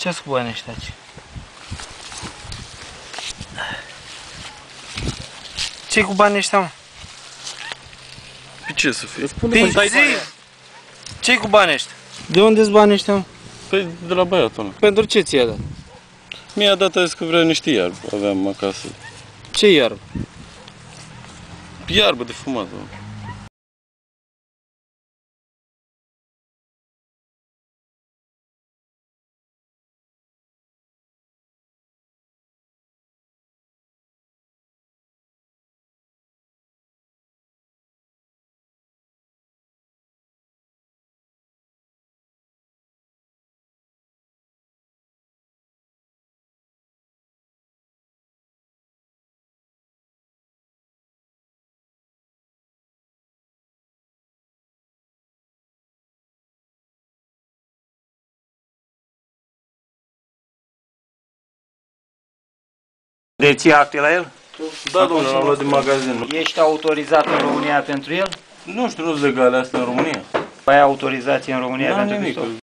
Ce-ați cu banii ăștia? Ce-i cu banii ăștia, mă? Pe ce să fie? Păi zi! Ce-i cu banii ăștia? De unde-s banii ăștia, mă? Păi de la băiatul ăla. Pentru ce ți-i-a dat? Mi-a dat, a zis că vrea niște iarbă, aveam acasă. Ce iarbă? Iarbă de fumat, mă. Deții acte la el? Da, domnule, l-am luat din magazin. Ești autorizat în România pentru el? Nu știu, nu-s legale astea în România. Ai autorizație în România N-am pentru nimic. pistol?